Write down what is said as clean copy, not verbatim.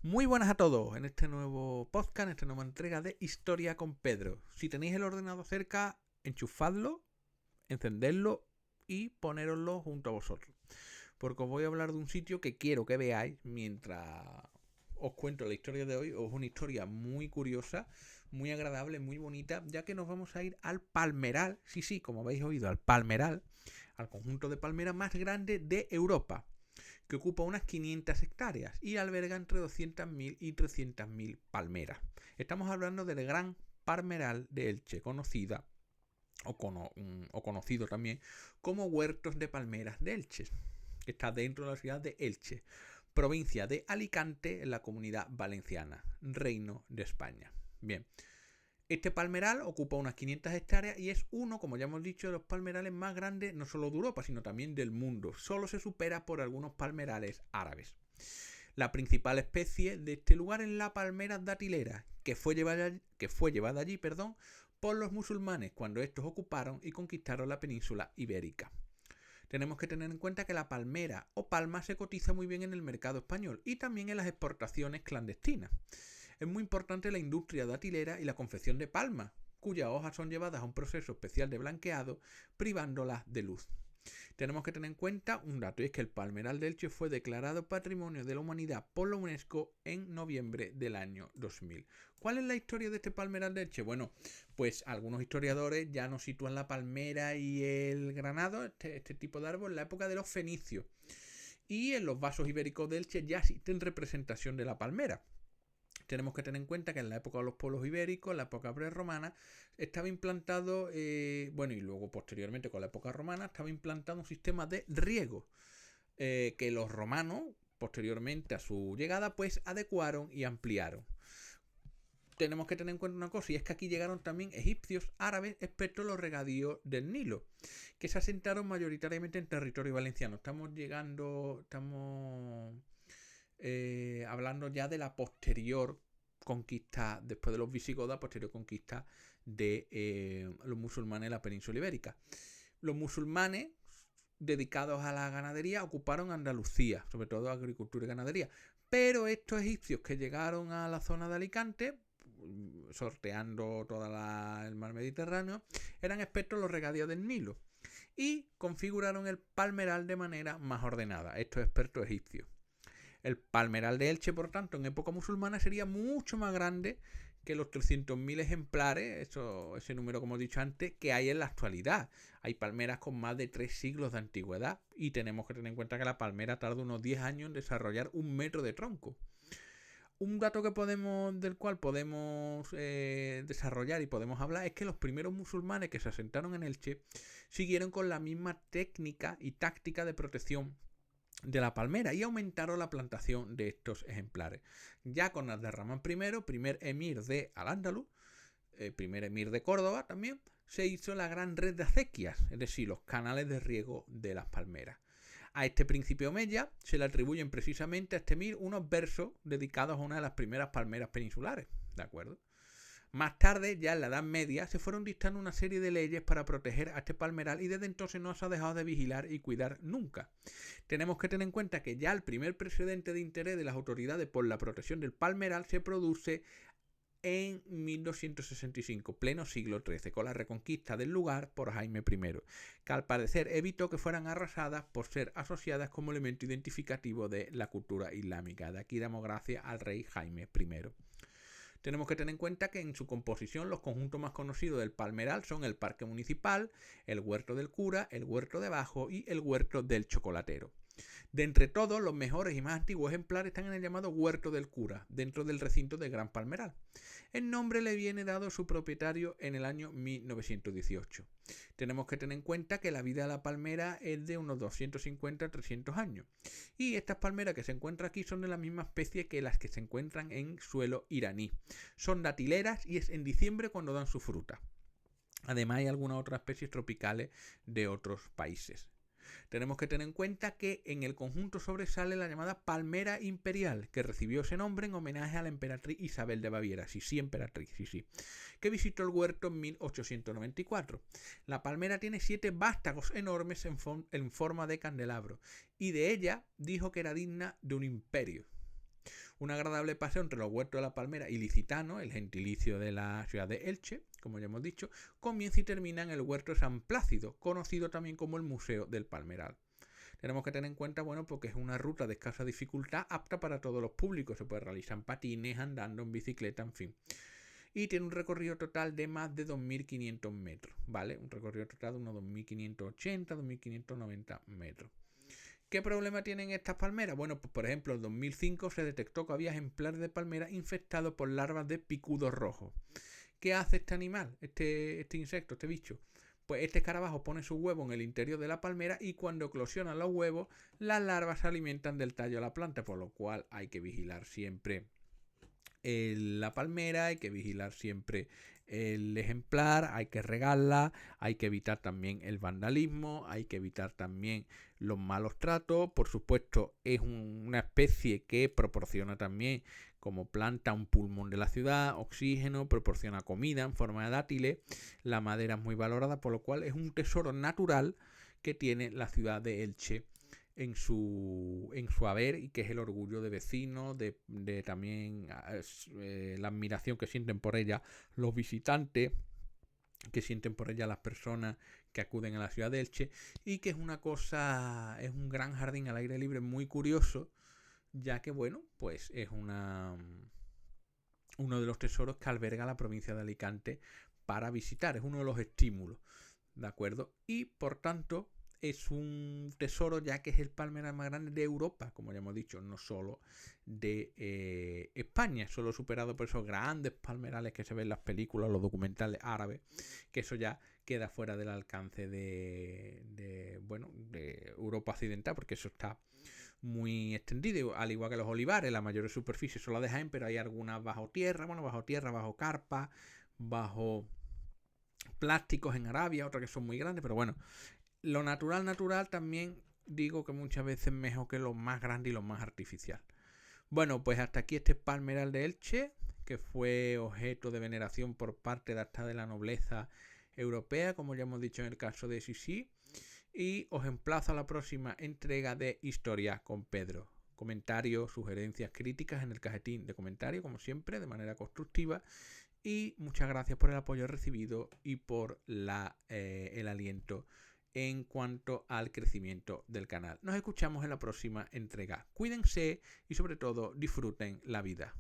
Muy buenas a todos en este nuevo podcast, en esta nueva entrega de Historia con Pedro. Si tenéis el ordenador cerca, enchufadlo, encendedlo y ponéroslo junto a vosotros. Porque os voy a hablar de un sitio que quiero que veáis mientras os cuento la historia de hoy. Es una historia muy curiosa, muy agradable, muy bonita, ya que nos vamos a ir al Palmeral, sí, como habéis oído, al Palmeral, al conjunto de palmeras más grande de Europa, que ocupa unas 500 hectáreas y alberga entre 200.000 y 300.000 palmeras. Estamos hablando del Gran Palmeral de Elche, conocida o conocido también como Huertos de Palmeras de Elche, que está dentro de la ciudad de Elche, provincia de Alicante, en la Comunidad Valenciana, Reino de España. Bien, este palmeral ocupa unas 500 hectáreas y es uno, como ya hemos dicho, de los palmerales más grandes no solo de Europa, sino también del mundo. Solo se supera por algunos palmerales árabes. La principal especie de este lugar es la palmera datilera, que fue llevada allí por los musulmanes cuando estos ocuparon y conquistaron la península ibérica. Tenemos que tener en cuenta que la palmera o palma se cotiza muy bien en el mercado español y también en las exportaciones clandestinas. Es muy importante la industria datilera y la confección de palma, cuyas hojas son llevadas a un proceso especial de blanqueado, privándolas de luz. Tenemos que tener en cuenta un dato, y es que el Palmeral de Elche fue declarado Patrimonio de la Humanidad por la UNESCO en noviembre del año 2000. ¿Cuál es la historia de este Palmeral de Elche? Bueno, pues algunos historiadores ya nos sitúan la palmera y el granado, este tipo de árbol, en la época de los fenicios. Y en los vasos ibéricos de Elche ya existen representación de la palmera. Tenemos que tener en cuenta que en la época de los pueblos ibéricos, en la época prerromana, estaba implantado, y luego posteriormente con la época romana, estaba implantado un sistema de riego que los romanos, posteriormente a su llegada, pues adecuaron y ampliaron. Tenemos que tener en cuenta una cosa, y es que aquí llegaron también egipcios, árabes, expertos en los regadíos del Nilo, que se asentaron mayoritariamente en territorio valenciano. Estamos hablando ya de la posterior conquista, después de los visigodos, posterior conquista de los musulmanes en la península ibérica. Los musulmanes dedicados a la ganadería ocuparon Andalucía, sobre todo agricultura y ganadería, pero estos egipcios que llegaron a la zona de Alicante, sorteando todo el mar Mediterráneo, eran expertos en los regadíos del Nilo y configuraron el palmeral de manera más ordenada, estos expertos egipcios. El palmeral de Elche, por tanto, en época musulmana sería mucho más grande que los 300.000 ejemplares, ese número como he dicho antes, que hay en la actualidad. Hay palmeras con más de 3 siglos de antigüedad y tenemos que tener en cuenta que la palmera tarda unos 10 años en desarrollar 1 metro de tronco. Un dato del cual podemos desarrollar y podemos hablar es que los primeros musulmanes que se asentaron en Elche siguieron con la misma técnica y táctica de protección de la palmera y aumentaron la plantación de estos ejemplares. Ya con Abderramán I, primer emir de Al-Ándalus, primer emir de Córdoba también, se hizo la gran red de acequias, es decir, los canales de riego de las palmeras. A este príncipe omeya se le atribuyen precisamente a este emir unos versos dedicados a una de las primeras palmeras peninsulares, ¿de acuerdo? Más tarde, ya en la Edad Media, se fueron dictando una serie de leyes para proteger a este palmeral y desde entonces no se ha dejado de vigilar y cuidar nunca. Tenemos que tener en cuenta que ya el primer precedente de interés de las autoridades por la protección del palmeral se produce en 1265, pleno siglo XIII, con la reconquista del lugar por Jaime I, que al parecer evitó que fueran arrasadas por ser asociadas como elemento identificativo de la cultura islámica. De aquí damos gracias al rey Jaime I. Tenemos que tener en cuenta que en su composición los conjuntos más conocidos del palmeral son el Parque Municipal, el Huerto del Cura, el Huerto de Bajo y el Huerto del Chocolatero. De entre todos, los mejores y más antiguos ejemplares están en el llamado Huerto del Cura, dentro del recinto del Gran Palmeral. El nombre le viene dado a su propietario en el año 1918. Tenemos que tener en cuenta que la vida de la palmera es de unos 250 a 300 años. Y estas palmeras que se encuentran aquí son de la misma especie que las que se encuentran en suelo iraní. Son datileras y es en diciembre cuando dan su fruta. Además hay algunas otras especies tropicales de otros países. Tenemos que tener en cuenta que en el conjunto sobresale la llamada palmera imperial, que recibió ese nombre en homenaje a la emperatriz Isabel de Baviera, sí, emperatriz, que visitó el huerto en 1894. La palmera tiene 7 vástagos enormes en forma de candelabro, y de ella dijo que era digna de un imperio. Un agradable paseo entre los huertos de la Palmera y Licitano, el gentilicio de la ciudad de Elche, como ya hemos dicho, comienza y termina en el huerto de San Plácido, conocido también como el Museo del Palmeral. Tenemos que tener en cuenta, bueno, porque es una ruta de escasa dificultad apta para todos los públicos. Se puede realizar en patines, andando, en bicicleta, en fin. Y tiene un recorrido total de más de 2.500 metros, ¿vale? Un recorrido total de unos 2.580, 2.590 metros. ¿Qué problema tienen estas palmeras? Bueno, pues por ejemplo, en 2005 se detectó que había ejemplares de palmeras infectados por larvas de picudo rojo. ¿Qué hace este animal, este insecto, este bicho? Pues este escarabajo pone su huevo en el interior de la palmera y cuando eclosionan los huevos, las larvas se alimentan del tallo de la planta, por lo cual hay que vigilar siempre la palmera, hay que vigilar siempre el ejemplar, hay que regarla, hay que evitar también el vandalismo, hay que evitar también los malos tratos. Por supuesto, es una especie que proporciona también como planta un pulmón de la ciudad, oxígeno, proporciona comida en forma de dátiles, la madera es muy valorada, por lo cual es un tesoro natural que tiene la ciudad de Elche en su haber y que es el orgullo de vecinos, de también la admiración que sienten por ella los visitantes, que sienten por ella las personas que acuden a la ciudad de Elche, y que es una cosa, es un gran jardín al aire libre muy curioso, ya que bueno, pues es uno de los tesoros que alberga la provincia de Alicante para visitar, es uno de los estímulos, ¿de acuerdo? Y por tanto es un tesoro ya que es el palmeral más grande de Europa, como ya hemos dicho, no solo de España, solo superado por esos grandes palmerales que se ven en las películas, los documentales árabes, que eso ya queda fuera del alcance de Europa occidental, porque eso está muy extendido, al igual que los olivares, la mayor superficie son las de Jaén, pero hay algunas bajo tierra, bajo carpa, bajo plásticos en Arabia, otras que son muy grandes, pero bueno, lo natural también digo que muchas veces es mejor que lo más grande y lo más artificial. Bueno, pues hasta aquí este palmeral de Elche, que fue objeto de veneración por parte de hasta de la nobleza europea, como ya hemos dicho en el caso de Sisi. Y os emplazo a la próxima entrega de Historia con Pedro. Comentarios, sugerencias, críticas en el cajetín de comentarios, como siempre, de manera constructiva. Y muchas gracias por el apoyo recibido y por el aliento en cuanto al crecimiento del canal. Nos escuchamos en la próxima entrega. Cuídense y sobre todo disfruten la vida.